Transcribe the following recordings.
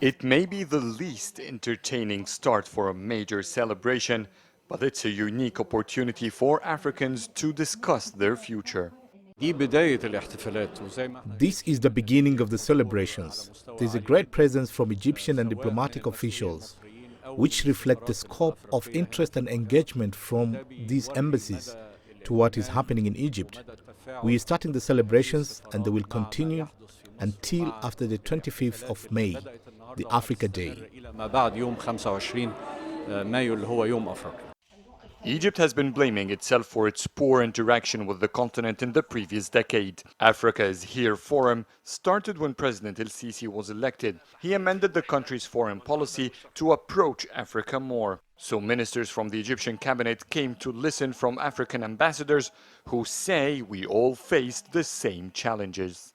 It may be the least entertaining start for a major celebration, but it's a unique opportunity for Africans to discuss their future. This is the beginning of the celebrations. There is a great presence from Egyptian and diplomatic officials, which reflect the scope of interest and engagement from these embassies to what is happening in Egypt. We are starting the celebrations and they will continue until after the 25th of May, the Africa Day. Egypt has been blaming itself for its poor interaction with the continent in the previous decade. Africa is Here forum started when President El Sisi was elected. He amended the country's foreign policy to approach Africa more. So ministers from the Egyptian cabinet came to listen from African ambassadors who say we all faced the same challenges.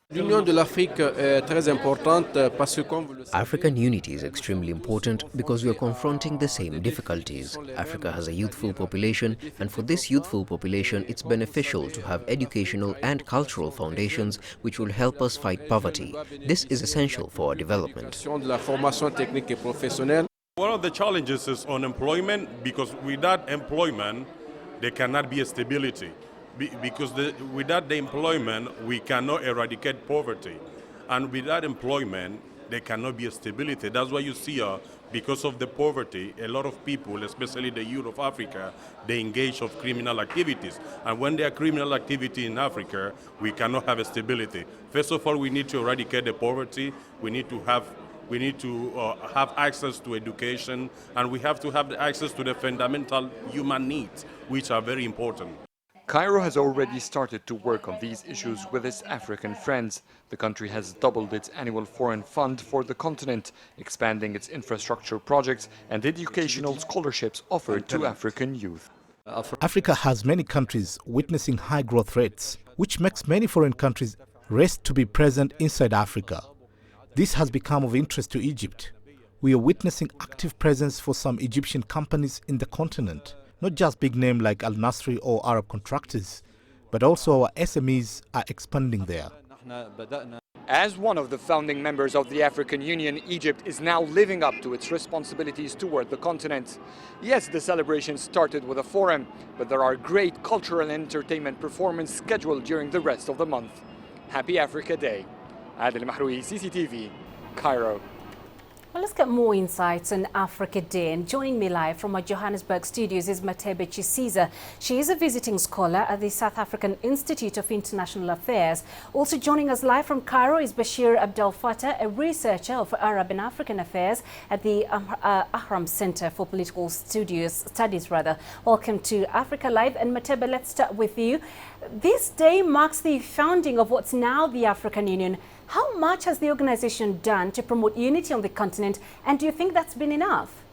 African unity is extremely important because we are confronting the same difficulties. Africa has a youthful population, and for this youthful population, it's beneficial to have educational and cultural foundations which will help us fight poverty. This is essential for our development. One of the challenges is unemployment, because without employment, there cannot be a stability. Because without the employment, we cannot eradicate poverty. And without employment, there cannot be a stability. That's why you see, because of the poverty, a lot of people, especially the youth of Africa, they engage of criminal activities. And when there are criminal activity in Africa, we cannot have a stability. First of all, we need to eradicate the poverty. We need to have access to education, and we have to have the access to the fundamental human needs, which are very important. Cairo has already started to work on these issues with its African friends. The country has doubled its annual foreign fund for the continent, expanding its infrastructure projects and educational scholarships offered to African youth. Africa has many countries witnessing high growth rates, which makes many foreign countries race to be present inside Africa. This has become of interest to Egypt. We are witnessing active presence for some Egyptian companies in the continent, not just big names like Al Nasri or Arab contractors, but also our SMEs are expanding there. As one of the founding members of the African Union, Egypt is now living up to its responsibilities toward the continent. Yes, the celebration started with a forum, but there are great cultural and entertainment performances scheduled during the rest of the month. Happy Africa Day. Adel El Mahrouky, CCTV, Cairo. Well, let's get more insights on Africa Day. And joining me live from our Johannesburg studios is Matebe Chisiza. She is a visiting scholar at the South African Institute of International Affairs. Also joining us live from Cairo is Bashir Abdel Fattah, a researcher of Arab and African affairs at the Ahram Center for Political Studies. Welcome to Africa Live. And Matebe, let's start with you. This day marks the founding of what's now the African Union. How much has the organization done to promote unity on the continent, and do you think that's been enough?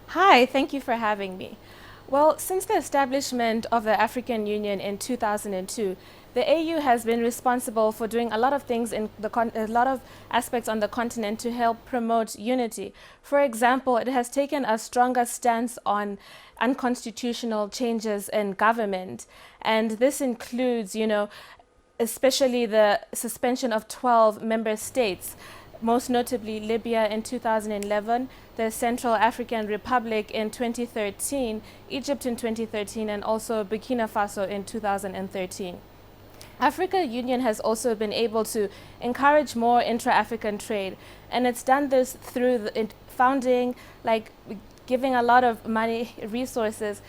Hi, thank you for having me. Well, since the establishment of the African Union in 2002, the AU has been responsible for doing a lot of things in a lot of aspects on the continent to help promote unity. For example, it has taken a stronger stance on unconstitutional changes in government, and this includes, especially the suspension of 12 member states, most notably Libya in 2011, the Central African Republic in 2013, Egypt in 2013, and also Burkina Faso in 2013. Africa Union has also been able to encourage more intra-African trade, and it's done this through founding, giving a lot of money, resources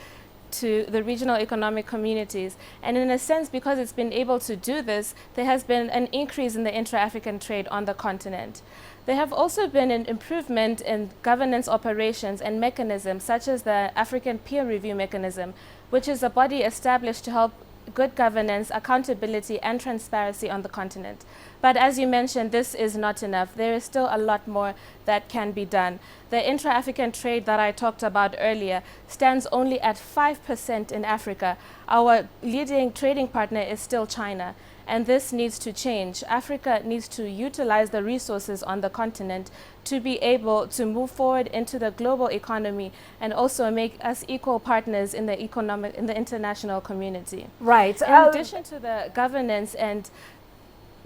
to the regional economic communities. And in a sense, because it's been able to do this, there has been an increase in the intra-African trade on the continent. There have also been an improvement in governance operations and mechanisms, such as the African Peer Review Mechanism, which is a body established to help good governance, accountability, and transparency on the continent. But as you mentioned, this is not enough. There is still a lot more that can be done. The intra-African trade that I talked about earlier stands only at 5% in Africa. Our leading trading partner is still China, and this needs to change. Africa needs to utilize the resources on the continent to be able to move forward into the global economy and also make us equal partners in the international community. Right. In addition to the governance and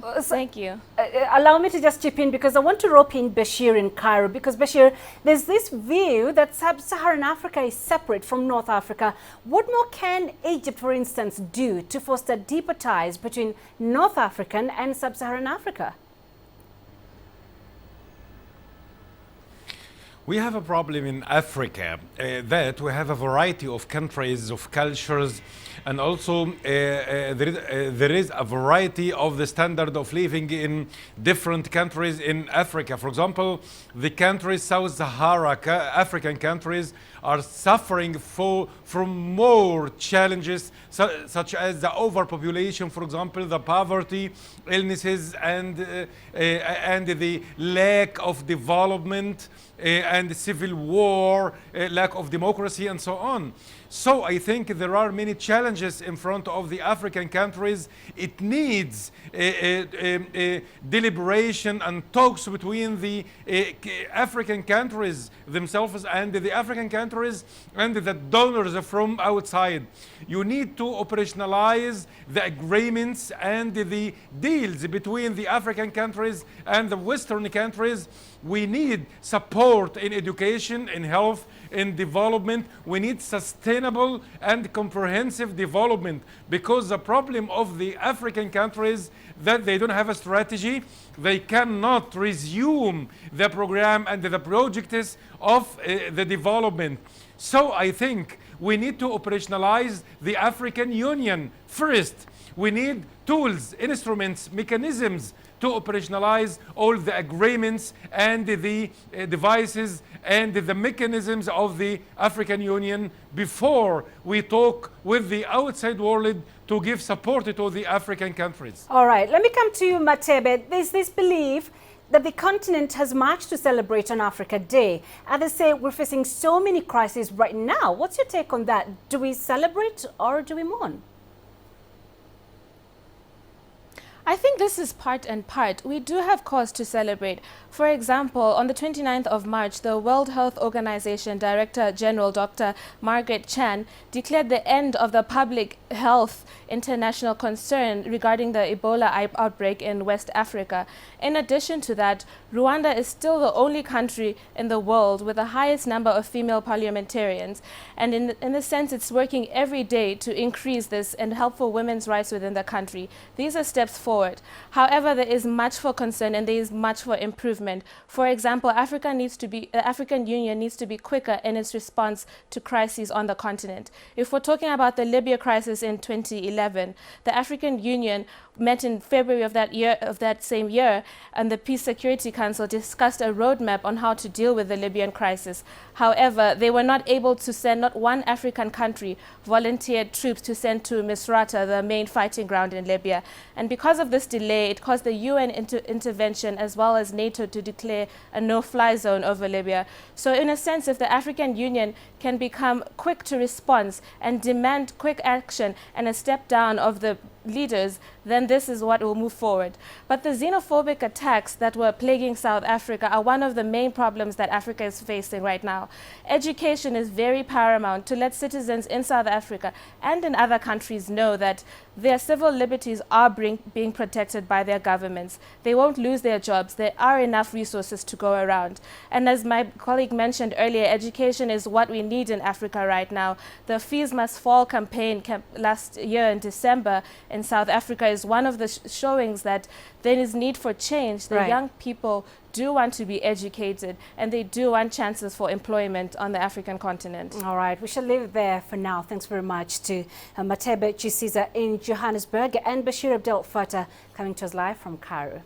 Thank you. Allow me to just chip in because I want to rope in Bashir in Cairo, because Bashir, there's this view that Sub-Saharan Africa is separate from North Africa. What more can Egypt, for instance, do to foster deeper ties between North African and Sub-Saharan Africa? We have a problem in Africa that we have a variety of countries, of cultures, and also there is a variety of the standard of living in different countries in Africa. For example, the countries, Sub-Saharan African countries, are suffering from more challenges such as the overpopulation, for example, the poverty, illnesses, and the lack of development, and civil war, lack of democracy, and so on. So I think there are many challenges in front of the African countries. It needs deliberation and talks between the African countries themselves and the African countries and the donors from outside. You need to operationalize the agreements and the deals between the African countries and the Western countries. We need support in education, in health, in development. We need sustainable and comprehensive development, because the problem of the African countries that they don't have a strategy. They cannot resume the program and the projects of the development. So I think we need to operationalize the African Union first. We need tools, instruments, mechanisms to operationalize all the agreements and the devices and the mechanisms of the African Union before we talk with the outside world to give support to the African countries. All right, let me come to you, Matebe. There's this belief that the continent has much to celebrate on Africa Day. Others say we're facing so many crises right now. What's your take on that? Do we celebrate or do we mourn? I think this is part and part. We do have cause to celebrate. For example, on the 29th of March, the World Health Organization Director General Dr. Margaret Chan declared the end of the public health international concern regarding the Ebola outbreak in West Africa. In addition to that, Rwanda is still the only country in the world with the highest number of female parliamentarians. And in a sense, it's working every day to increase this and help for women's rights within the country. These are steps forward. However, there is much for concern and there is much for improvement. For example, the African Union needs to be quicker in its response to crises on the continent. If we're talking about the Libya crisis in 2011, the African Union met in February of that same year, and the Peace Security Council discussed a roadmap on how to deal with the Libyan crisis. However, they were not able to send, not one African country volunteered troops to send to Misrata, the main fighting ground in Libya. And because of this delay, it caused the UN intervention as well as NATO to declare a no-fly zone over Libya. So in a sense, if the African Union can become quick to response and demand quick action and a step down of the leaders, then this is what will move forward. But the xenophobic attacks that were plaguing South Africa are one of the main problems that Africa is facing right now. Education is very paramount to let citizens in South Africa and in other countries know that their civil liberties are being protected by their governments. They won't lose their jobs. There are enough resources to go around. And as my colleague mentioned earlier, education is what we need in Africa right now. The Fees Must Fall campaign last year in December in South Africa is one of the showings that there is need for change. The young people do want to be educated and they do want chances for employment on the African continent. All right, we shall leave it there for now. Thanks very much to Matebe Chisiza in Johannesburg and Bashir Abdel Fattah coming to us live from Cairo.